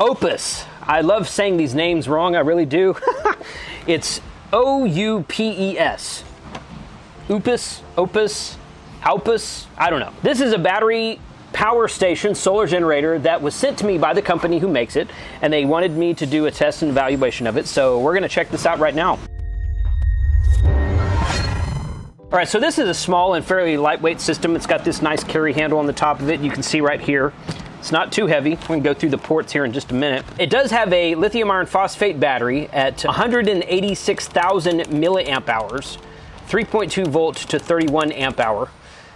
OUPES. I love saying these names wrong, I really do. It's OUPES. OUPES, OUPES, OUPES, I don't know. This is a battery power station solar generator that was sent to me by the company who makes it, and they wanted me to do a test and evaluation of it, so we're gonna check this out right now. All right, so this is a small and fairly lightweight system. It's got this nice carry handle on the top of it. You can see right here. It's not too heavy. We can go through the ports here in just a minute. It does have a lithium iron phosphate battery at 186,000 milliamp hours, 3.2 volt to 31 amp hour,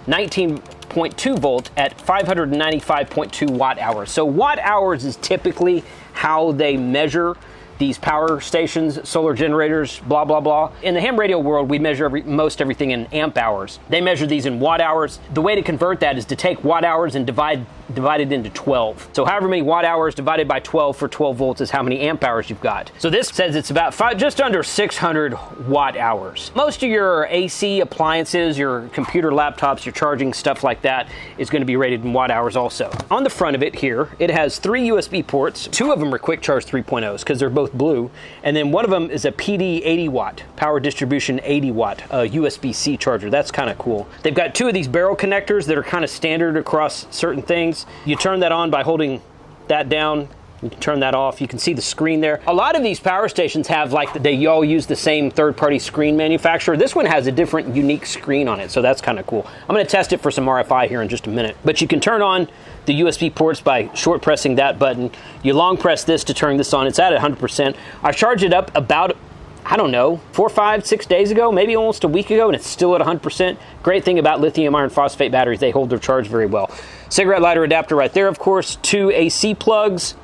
19.2 volt at 595.2 watt hours. So watt hours is typically how they measure these power stations, solar generators, blah, blah, blah. In the ham radio world, we measure most everything in amp hours. They measure these in watt hours. The way to convert that is to take watt hours and divide it into 12. So however many watt hours divided by 12 for 12 volts is how many amp hours you've got. So this says it's about just under 600 watt hours. Most of your AC appliances, your computer laptops, your charging stuff like that is going to be rated in watt hours also. On the front of it here, it has 3 USB ports. 2 of them are quick charge 3.0s because they're both blue. And then one of them is a PD 80 watt, power distribution 80 watt USB-C charger. That's kind of cool. They've got 2 of these barrel connectors that are kind of standard across certain things. You turn that on by holding that down. You can turn that off. You can see the screen there. A lot of these power stations have they all use the same third-party screen manufacturer. This one has a different, unique screen on it, so that's kind of cool. I'm going to test it for some RFI here in just a minute. But you can turn on the USB ports by short pressing that button. You long press this to turn this on. It's at 100%. I charged it up about, I don't know, 4, 5, 6 days ago, maybe almost a week ago, and it's still at 100%. Great thing about lithium iron phosphate batteries, they hold their charge very well. Cigarette lighter adapter right there, of course, 2 AC plugs,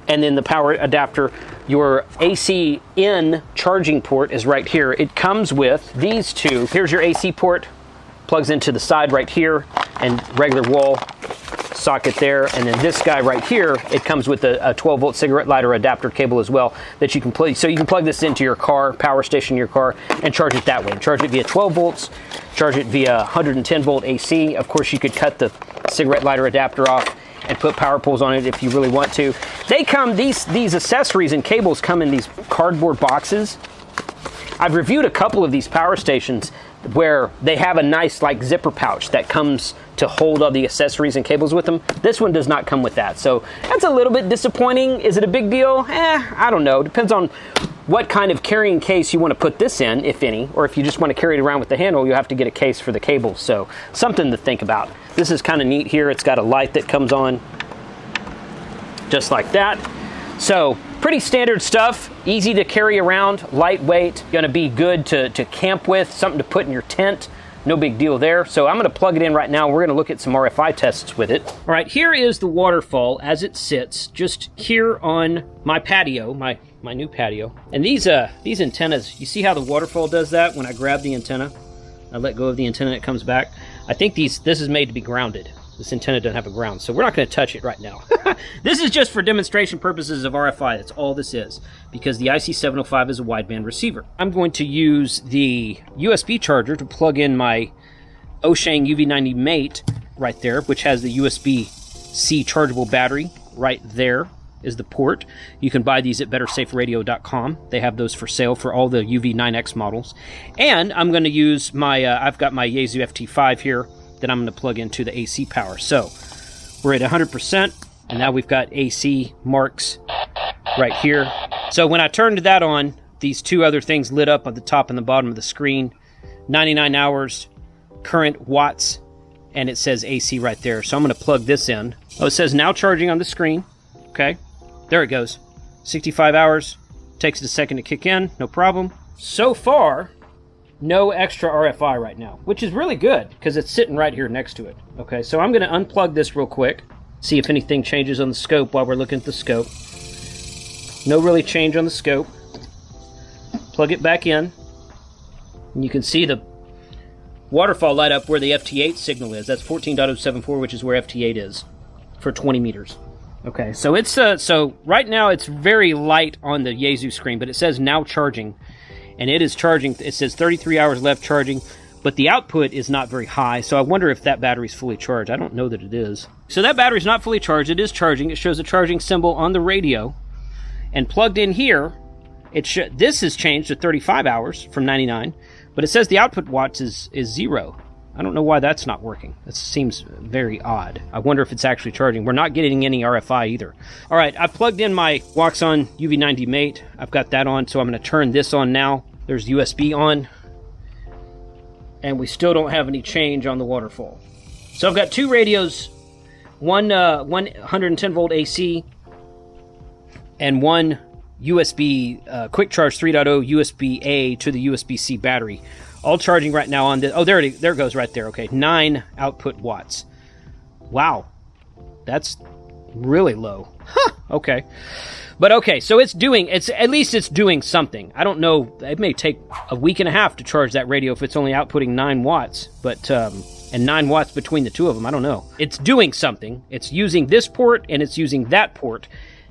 and then the power adapter. Your AC in charging port is right here. It comes with these 2. Here's your AC port, plugs into the side right here, and regular wall socket there. And then this guy right here, it comes with a 12 volt cigarette lighter adapter cable as well that you can plug. So you can plug this into your car, power station in your car, and charge it that way. Charge it via 12 volts, charge it via 110 volt AC. Of course, you could cut the cigarette lighter adapter off and put power poles on it if you really want to. They come, these accessories and cables come in these cardboard boxes. I've reviewed a couple of these power stations where they have a nice zipper pouch that comes to hold all the accessories and cables with them. This one does not come with that, so that's a little bit disappointing. Is it a big deal? I don't know. Depends on what kind of carrying case you want to put this in, if any, or if you just want to carry it around with the handle, you'll have to get a case for the cables, so something to think about. This is kind of neat here. It's got a light that comes on just like that. So pretty standard stuff, easy to carry around, lightweight, gonna be good to camp with, something to put in your tent, no big deal there. So I'm gonna plug it in right now. We're gonna look at some RFI tests with it. All right, here is the waterfall as it sits just here on my patio, my new patio. And these antennas, you see how the waterfall does that when I grab the antenna? I let go of the antenna and it comes back. I think this is made to be grounded. This antenna doesn't have a ground, so we're not going to touch it right now. This is just for demonstration purposes of RFI. That's all this is, because the IC705 is a wideband receiver. I'm going to use the USB charger to plug in my Oshang UV90 Mate right there, which has the USB-C chargeable battery. Right there is the port. You can buy these at bettersaferadio.com. They have those for sale for all the UV9X models. And I'm going to use my, I've got my Yaesu FT5 here that I'm going to plug into the AC power. So we're at 100%, and now we've got AC marks right here. So when I turned that on, these 2 other things lit up at the top and the bottom of the screen. 99 hours, current watts, and it says AC right there. So I'm going to plug this in. Oh, it says now charging on the screen. Okay, there it goes. 65 hours, takes it a second to kick in, no problem. So far, no extra RFI right now, which is really good because it's sitting right here next to it. Okay, so I'm going to unplug this real quick, see if anything changes on the scope while we're looking at the scope. No really change on the scope. Plug it back in, and you can see the waterfall light up where the FT8 signal is. That's 14.074, which is where FT8 is for 20 meters. Okay, so it's so right now it's very light on the Yaesu screen, but it says now charging. And it is charging. It says 33 hours left charging, but the output is not very high, so I wonder if that battery's fully charged. I don't know that it is. So that battery's not fully charged. It is charging. It shows a charging symbol on the radio. And plugged in here, this has changed to 35 hours from 99, but it says the output watts is 0. I don't know why that's not working. That seems very odd. I wonder if it's actually charging. We're not getting any RFI either. All right, I've plugged in my Waxon UV90 Mate. I've got that on, so I'm going to turn this on now. There's USB on. And we still don't have any change on the waterfall. So I've got two radios, one 110 volt AC and one USB Quick Charge 3.0 USB-A to the USB-C battery. All charging right now on the... Oh, there it goes right there. Okay, 9 output watts. Wow. That's really low. Huh, okay. But okay, so at least it's doing something. I don't know, it may take a week and a half to charge that radio if it's only outputting 9 watts, but, and 9 watts between the two of them, I don't know. It's doing something. It's using this port and it's using that port,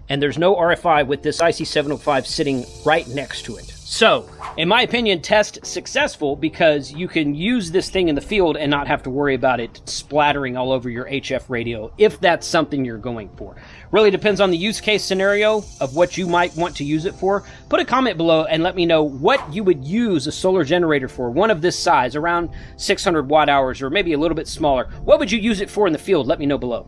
and there's no RFI with this IC705 sitting right next to it. So, in my opinion, test successful because you can use this thing in the field and not have to worry about it splattering all over your HF radio if that's something you're going for. Really depends on the use case scenario of what you might want to use it for. Put a comment below and let me know what you would use a solar generator for, one of this size, around 600 watt hours or maybe a little bit smaller. What would you use it for in the field? Let me know below.